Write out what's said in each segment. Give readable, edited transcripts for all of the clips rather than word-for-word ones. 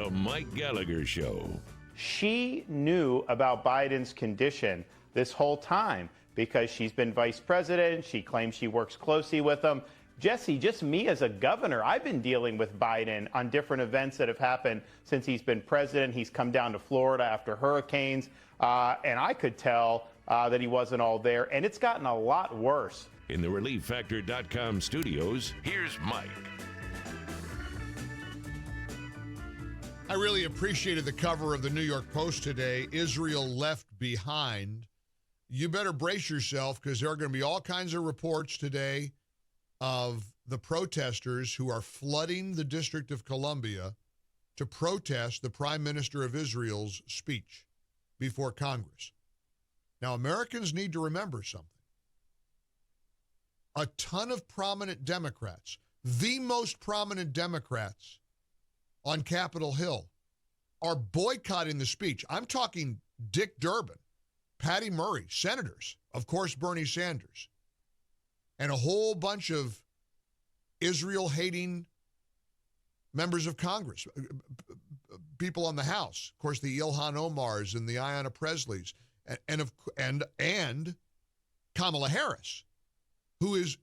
The Mike Gallagher Show. She knew about Biden's condition this whole time because she's been vice president. She claims she works closely with him. Jesse, just me as a governor, I've been dealing with Biden on different events that have happened since he's been president. He's come down to Florida after hurricanes, and I could tell that he wasn't all there, and it's gotten a lot worse. In the ReliefFactor.com studios, here's Mike. I really appreciated the cover of the New York Post today, Israel Left Behind. You better brace yourself because there are going to be all kinds of reports today of the protesters who are flooding the District of Columbia to protest the Prime Minister of Israel's speech before Congress. Now, Americans need to remember something. A ton of prominent Democrats, the most prominent Democrats on Capitol Hill, are boycotting the speech. I'm talking Dick Durbin, Patty Murray, senators, of course, Bernie Sanders, and a whole bunch of Israel-hating members of Congress, people on the House, of course, the Ilhan Omars and the Ayanna Presleys, and Kamala Harris, who is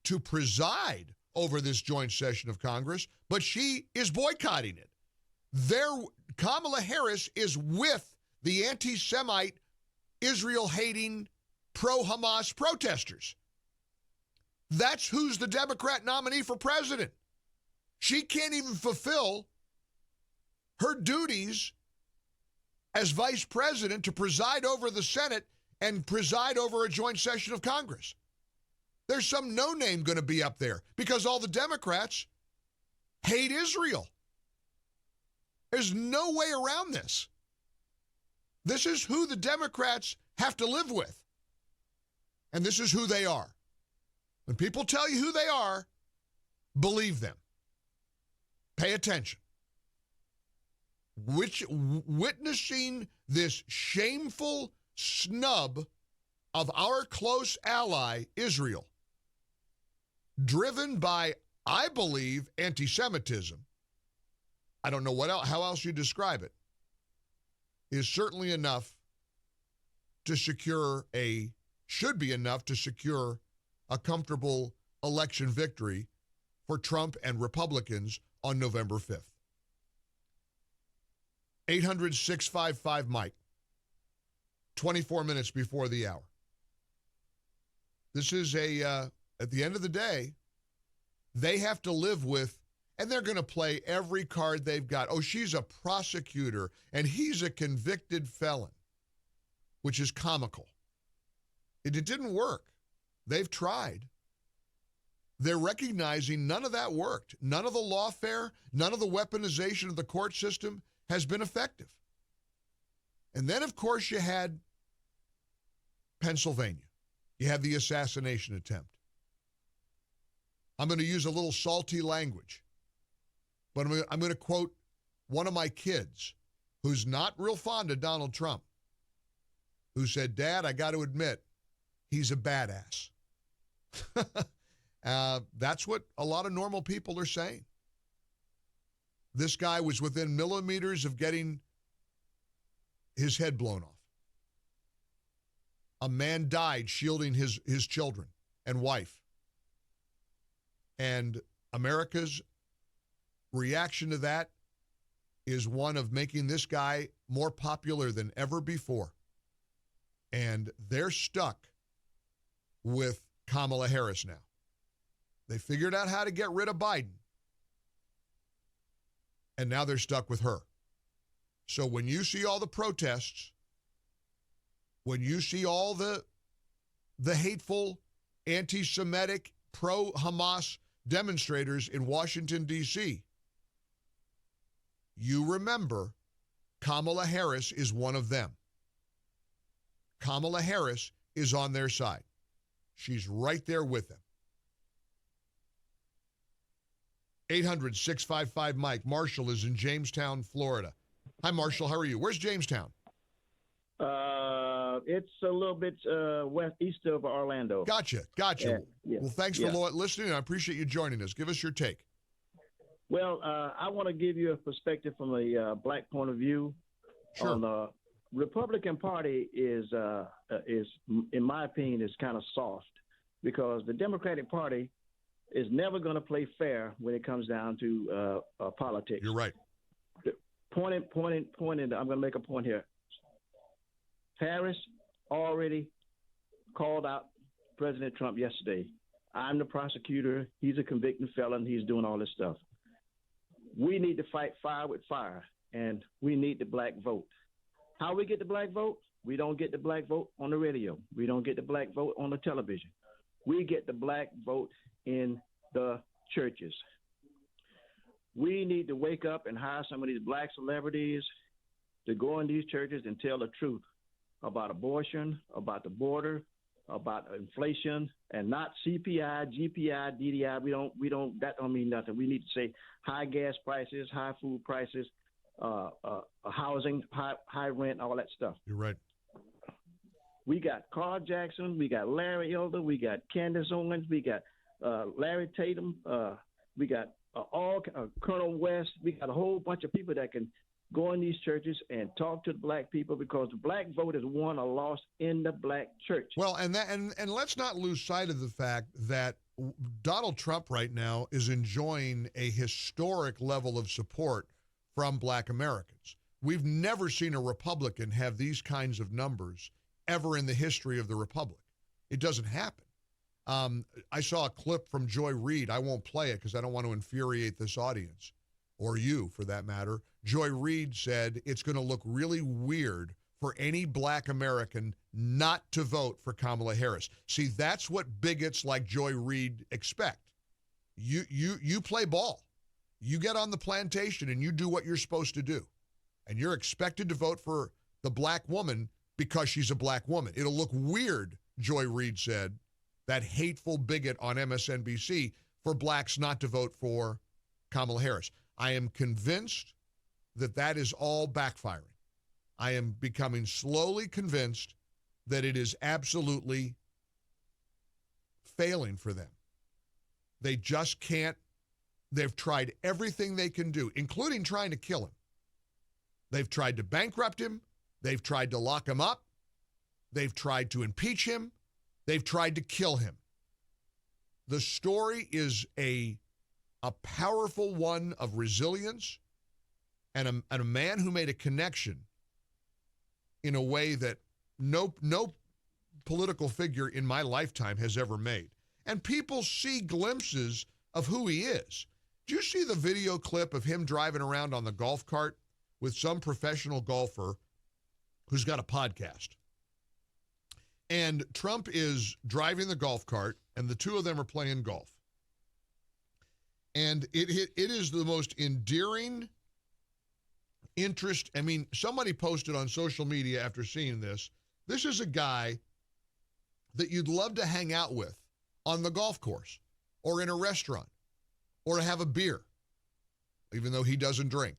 to preside over this joint session of Congress, but she is boycotting it. Kamala Harris is with the anti-Semite, Israel-hating, pro-Hamas protesters. That's who's the Democrat nominee for president. She can't even fulfill her duties as vice president to preside over the Senate and preside over a joint session of Congress. There's some no-name going to be up there because all the Democrats hate Israel. There's no way around this. This is who the Democrats have to live with. And this is who they are. When people tell you who they are, believe them. Pay attention. Witnessing this shameful snub of our close ally, Israel, driven by, I believe, anti-Semitism, I don't know how else you describe it, is certainly enough to should be enough to secure a comfortable election victory for Trump and Republicans on November 5th. 800-655-MIKE, 24 minutes before the hour. This is at the end of the day, they have to live with, and they're going to play every card they've got. Oh, she's a prosecutor, and he's a convicted felon, which is comical. It didn't work. They've tried. They're recognizing none of that worked. None of the lawfare, none of the weaponization of the court system has been effective. And then, of course, you had Pennsylvania. You had the assassination attempt. I'm going to use a little salty language, but I'm going to quote one of my kids who's not real fond of Donald Trump, who said, "Dad, I got to admit, he's a badass." That's what a lot of normal people are saying. This guy was within millimeters of getting his head blown off. A man died shielding his children and wife. And America's reaction to that is one of making this guy more popular than ever before. And they're stuck with Kamala Harris now. They figured out how to get rid of Biden. And now they're stuck with her. So when you see all the protests, when you see all the hateful, anti-Semitic, pro-Hamas demonstrators in Washington, D.C., you remember Kamala Harris is one of them. Kamala Harris is on their side. She's right there with them. 800-655-MIKE. Marshall is in Jamestown, Florida. Hi, Marshall. How are you? Where's Jamestown? It's a little bit east of Orlando. Gotcha. Yeah. Well, thanks for listening. I appreciate you joining us. Give us your take. Well, I want to give you a perspective from a black point of view. Sure. On the Republican Party is, in my opinion, is kind of soft because the Democratic Party is never going to play fair when it comes down to politics. You're right. Pointing. I'm going to make a point here. Harris already called out President Trump yesterday. I'm the prosecutor. He's a convicted felon. He's doing all this stuff. We need to fight fire with fire, and we need the black vote. How we get the black vote? We don't get the black vote on the radio. We don't get the black vote on the television. We get the black vote in the churches. We need to wake up and hire some of these black celebrities to go in these churches and tell the truth about abortion, about the border, about inflation, and not CPI, GPI, DDI. We don't. That don't mean nothing. We need to say high gas prices, high food prices, housing, high rent, all that stuff. You're right. We got Carl Jackson, we got Larry Elder, we got Candace Owens, we got Larry Tatum, we got Colonel West. We got a whole bunch of people that can go in these churches and talk to the black people because the black vote is won or lost in the black church. Well, and let's not lose sight of the fact that Donald Trump right now is enjoying a historic level of support from black Americans. We've never seen a Republican have these kinds of numbers ever in the history of the Republic. It doesn't happen. I saw a clip from Joy Reid. I won't play it because I don't want to infuriate this audience, or you for that matter. Joy Reid said it's going to look really weird for any black American not to vote for Kamala Harris. See, that's what bigots like Joy Reid expect. You play ball. You get on the plantation and you do what you're supposed to do. And you're expected to vote for the black woman because she's a black woman. It'll look weird, Joy Reid said, that hateful bigot on MSNBC, for blacks not to vote for Kamala Harris. I am convinced that that is all backfiring. I am becoming slowly convinced that it is absolutely failing for them. They just can't. They've tried everything they can do, including trying to kill him. They've tried to bankrupt him. They've tried to lock him up. They've tried to impeach him. They've tried to kill him. The story is a powerful one of resilience and a man who made a connection in a way that no political figure in my lifetime has ever made. And people see glimpses of who he is. Do you see the video clip of him driving around on the golf cart with some professional golfer who's got a podcast? And Trump is driving the golf cart, and the two of them are playing golf. And it is the most endearing interest. I mean, somebody posted on social media after seeing this. This is a guy that you'd love to hang out with on the golf course or in a restaurant or to have a beer, even though he doesn't drink.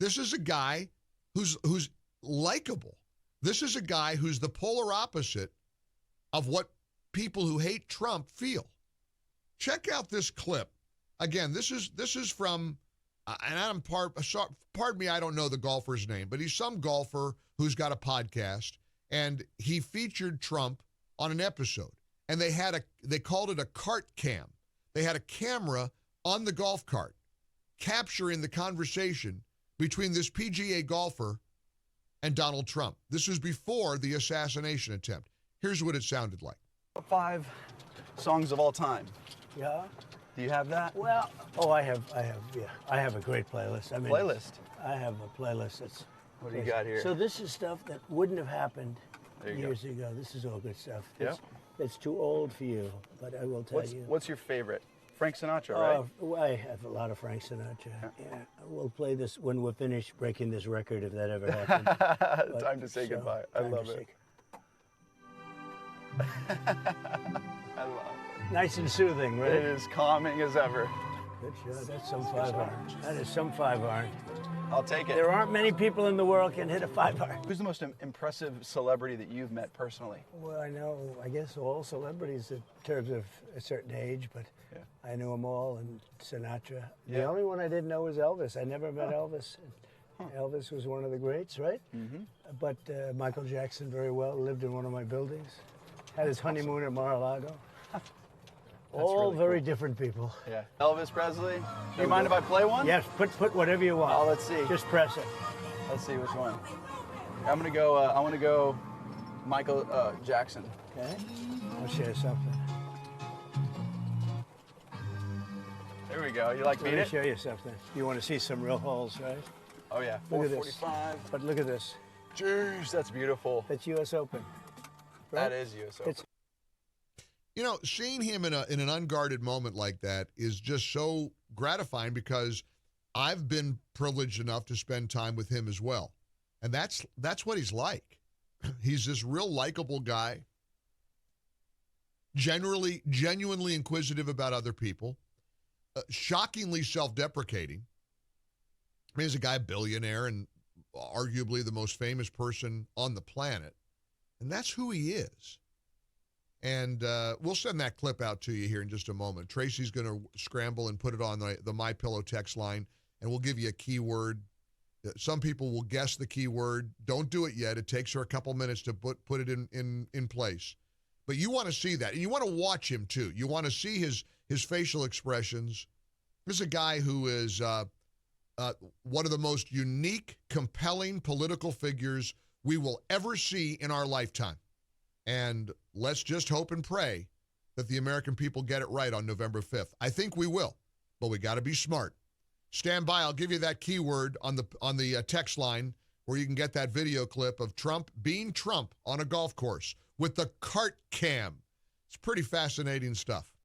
This is a guy who's likable. This is a guy who's the polar opposite of what people who hate Trump feel. Check out this clip. Again, this is from, and pardon me, I don't know the golfer's name, but he's some golfer who's got a podcast, and he featured Trump on an episode, and they called it a cart cam. They had a camera on the golf cart capturing the conversation between this PGA golfer and Donald Trump. This was before the assassination attempt. Here's what it sounded like. 5 songs of all time. Yeah. Do you have that? Well, I have a great playlist. I mean, Playlist? I have a playlist that's. What do you got here? So this is stuff that wouldn't have happened There you years ago. This is all good stuff. Yeah. It's too old for you, but I will tell you. What's your favorite? Frank Sinatra, right? Well, I have a lot of Frank Sinatra. Yeah. We'll play this when we're finished breaking this record, if that ever happens. Time to say goodbye. I love it. I love it. Nice and soothing, right? It is calming as ever. Good shot. That's some 5-iron. That is some 5-iron. I'll take it. There aren't many people in the world can hit a 5-iron. Who's the most impressive celebrity that you've met personally? Well, I guess all celebrities in terms of a certain age, but I knew them all, and Sinatra. The only one I didn't know was Elvis. I never met Elvis. Elvis was one of the greats, right? Mm-hmm. But Michael Jackson very well, lived in one of my buildings, had his honeymoon at Mar-a-Lago. All really very cool. different people. Yeah. Elvis Presley. Do you mind if I play one? Yes, put whatever you want. Oh, let's see. Just press it. Let's see which one. I'm gonna go. I want to go Michael Jackson. Okay. I'll share something. There we go. You like Let beat me it? show you something. You want to see some real holes, right? Oh yeah. Look at this. 445. But look at this. Jeez, that's beautiful. That's U.S. Open. Right? That is U.S. Open. It's- You know, seeing him in an unguarded moment like that is just so gratifying because I've been privileged enough to spend time with him as well. And that's what he's like. He's this real likable guy, genuinely inquisitive about other people, shockingly self-deprecating. I mean, he's a guy, billionaire, and arguably the most famous person on the planet. And that's who he is. And we'll send that clip out to you here in just a moment. Tracy's going to scramble and put it on the MyPillow text line, and we'll give you a keyword. Some people will guess the keyword. Don't do it yet. It takes her a couple minutes to put it in place. But you want to see that. And you want to watch him, too. You want to see his facial expressions. This is a guy who is one of the most unique, compelling political figures we will ever see in our lifetime. And let's just hope and pray that the American people get it right on November 5th. I think we will, but we got to be smart. Stand by. I'll give you that keyword on the text line where you can get that video clip of Trump being Trump on a golf course with the cart cam. It's pretty fascinating stuff.